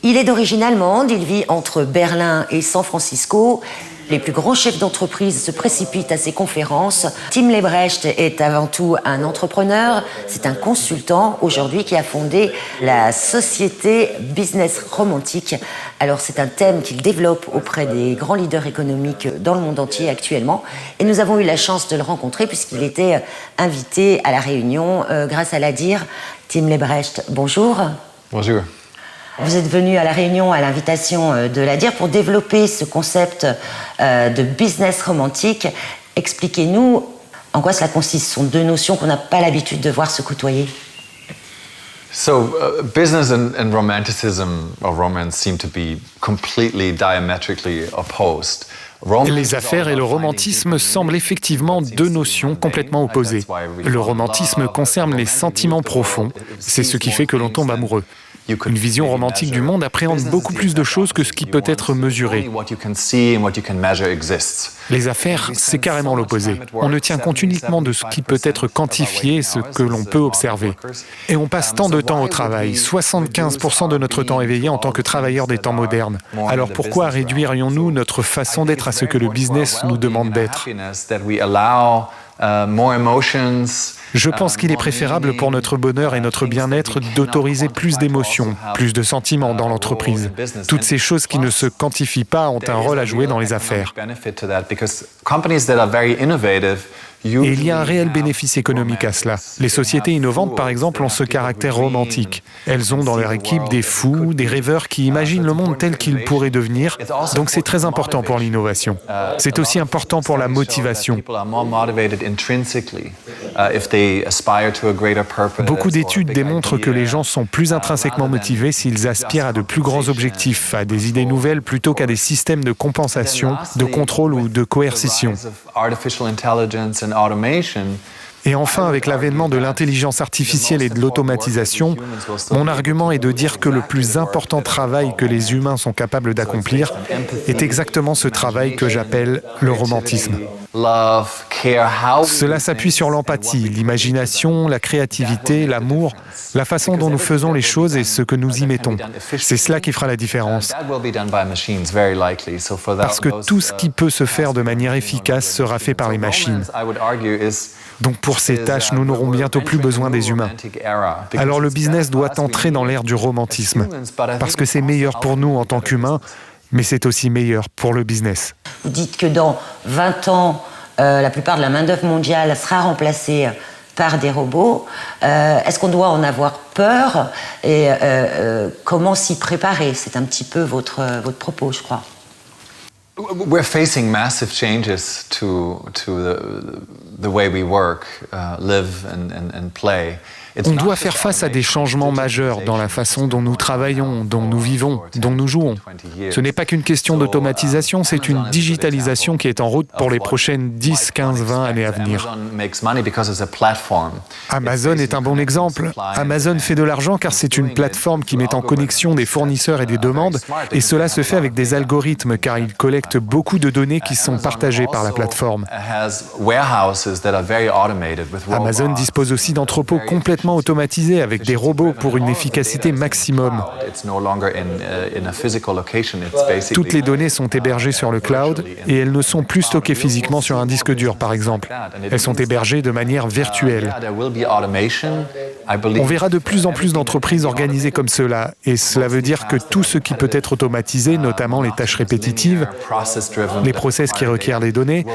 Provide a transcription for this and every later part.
Il est d'origine allemande, il vit entre Berlin et San Francisco. Les plus grands chefs d'entreprise se précipitent à ses conférences. Tim Lebrecht est avant tout un entrepreneur. C'est un consultant aujourd'hui qui a fondé la société Business Romantique. Alors c'est un thème qu'il développe auprès des grands leaders économiques dans le monde entier actuellement. Et nous avons eu la chance de le rencontrer puisqu'il était invité à la réunion grâce à l'ADIR. Tim Lebrecht, bonjour. Bonjour. Vous êtes venu à la réunion à l'invitation de l'ADIR pour développer ce concept de business romantique. Expliquez-nous en quoi cela consiste. Ce sont deux notions qu'on n'a pas l'habitude de voir se côtoyer. So, business and romanticism or romance seem to be completely diametrically opposed. Les affaires et le romantisme semblent effectivement deux notions complètement opposées. Le romantisme concerne les sentiments profonds, c'est ce qui fait que l'on tombe amoureux. Une vision romantique du monde appréhende beaucoup plus de choses que ce qui peut être mesuré. Les affaires, c'est carrément l'opposé. On ne tient compte uniquement de ce qui peut être quantifié et ce que l'on peut observer. Et on passe tant de temps au travail, 75% de notre temps éveillé en tant que travailleurs des temps modernes. Alors pourquoi réduirions-nous notre façon d'être à ce que le business nous demande d'être ? Je pense qu'il est préférable pour notre bonheur et notre bien-être d'autoriser plus d'émotions, plus de sentiments dans l'entreprise. Toutes ces choses qui ne se quantifient pas ont un rôle à jouer dans les affaires. Et il y a un réel bénéfice économique à cela. Les sociétés innovantes, par exemple, ont ce caractère romantique. Elles ont dans leur équipe des fous, des rêveurs qui imaginent le monde tel qu'il pourrait devenir. Donc c'est très important pour l'innovation. C'est aussi important pour la motivation. Beaucoup d'études démontrent que les gens sont plus intrinsèquement motivés s'ils aspirent à de plus grands objectifs, à des idées nouvelles plutôt qu'à des systèmes de compensation, de contrôle ou de coercition. Et enfin, avec l'avènement de l'intelligence artificielle et de l'automatisation, mon argument est de dire que le plus important travail que les humains sont capables d'accomplir est exactement ce travail que j'appelle le romantisme. Cela s'appuie sur l'empathie, l'imagination, la créativité, l'amour, la façon dont nous faisons les choses et ce que nous y mettons. C'est cela qui fera la différence. Parce que tout ce qui peut se faire de manière efficace sera fait par les machines. Donc pour ces tâches, nous n'aurons bientôt plus besoin des humains. Alors le business doit entrer dans l'ère du romantisme, parce que c'est meilleur pour nous en tant qu'humains, mais c'est aussi meilleur pour le business. Vous dites que dans 20 ans, la plupart de la main-d'œuvre mondiale sera remplacée par des robots. Est-ce qu'on doit en avoir peur et comment s'y préparer? C'est un petit peu votre propos, je crois. We're facing massive changes to the way we work, live and play. On doit faire face à des changements majeurs dans la façon dont nous travaillons, dont nous vivons, dont nous jouons. Ce n'est pas qu'une question d'automatisation, c'est une digitalisation qui est en route pour les prochaines 10, 15, 20 années à venir. Amazon est un bon exemple. Amazon fait de l'argent car c'est une plateforme qui met en connexion des fournisseurs et des demandes, et cela se fait avec des algorithmes car il collecte beaucoup de données qui sont partagées par la plateforme. Amazon dispose aussi d'entrepôts complètement automatisés avec des robots pour une efficacité maximum. Toutes les données sont hébergées sur le cloud et elles ne sont plus stockées physiquement sur un disque dur, par exemple. Elles sont hébergées de manière virtuelle. On verra de plus en plus d'entreprises organisées comme cela, et cela veut dire que tout ce qui peut être automatisé, notamment les tâches répétitives, les process qui requièrent des données,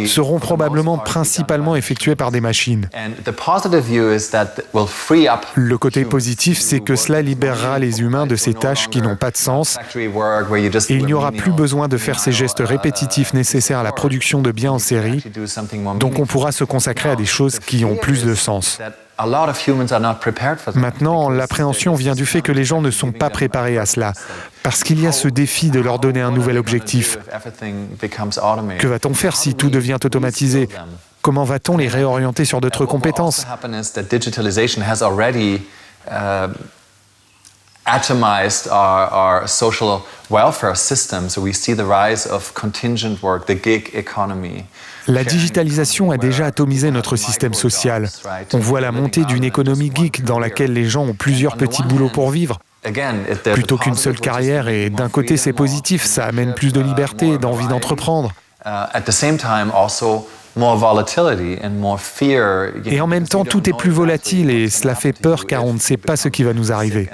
seront probablement principalement effectués par des machines. Le côté positif, c'est que cela libérera les humains de ces tâches qui n'ont pas de sens, et il n'y aura plus besoin de faire ces gestes répétitifs nécessaires à la production de biens en série, donc on pourra se consacrer à des choses qui ont plus de sens. Maintenant, l'appréhension vient du fait que les gens ne sont pas préparés à cela, parce qu'il y a ce défi de leur donner un nouvel objectif. Que va-t-on faire si tout devient automatisé ? Comment va-t-on les réorienter sur d'autres compétences ? Atomized our social welfare system, so we see the rise of contingent work, the gig economy. La digitalisation a déjà atomisé notre système social. On voit la montée d'une économie geek dans laquelle les gens ont plusieurs petits boulots pour vivre. plutôt qu'une seule carrière. Et d'un côté, c'est positif, ça amène plus de liberté, d'envie d'entreprendre. Et en même temps, tout est plus volatile et cela fait peur car on ne sait pas ce qui va nous arriver.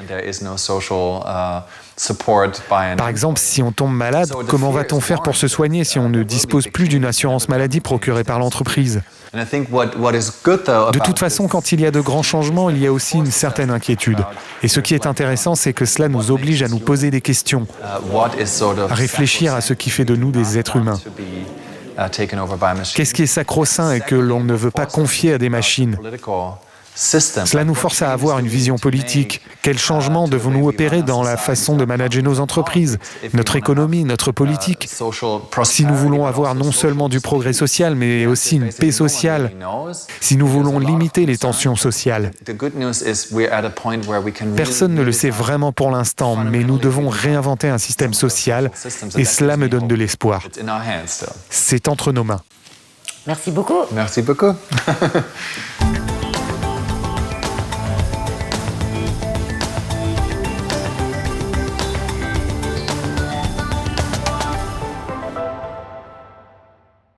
Par exemple, si on tombe malade, comment va-t-on faire pour se soigner si on ne dispose plus d'une assurance maladie procurée par l'entreprise ? De toute façon, quand il y a de grands changements, il y a aussi une certaine inquiétude. Et ce qui est intéressant, c'est que cela nous oblige à nous poser des questions, à réfléchir à ce qui fait de nous des êtres humains. Qu'est-ce qui est sacro-saint et que l'on ne veut pas confier à des machines ? Cela nous force à avoir une vision politique. Quels changements devons-nous opérer dans la façon de manager nos entreprises, notre économie, notre politique ? Si nous voulons avoir non seulement du progrès social, mais aussi une paix sociale, si nous voulons limiter les tensions sociales. Personne ne le sait vraiment pour l'instant, mais nous devons réinventer un système social et cela me donne de l'espoir. C'est entre nos mains. Merci beaucoup. Merci beaucoup.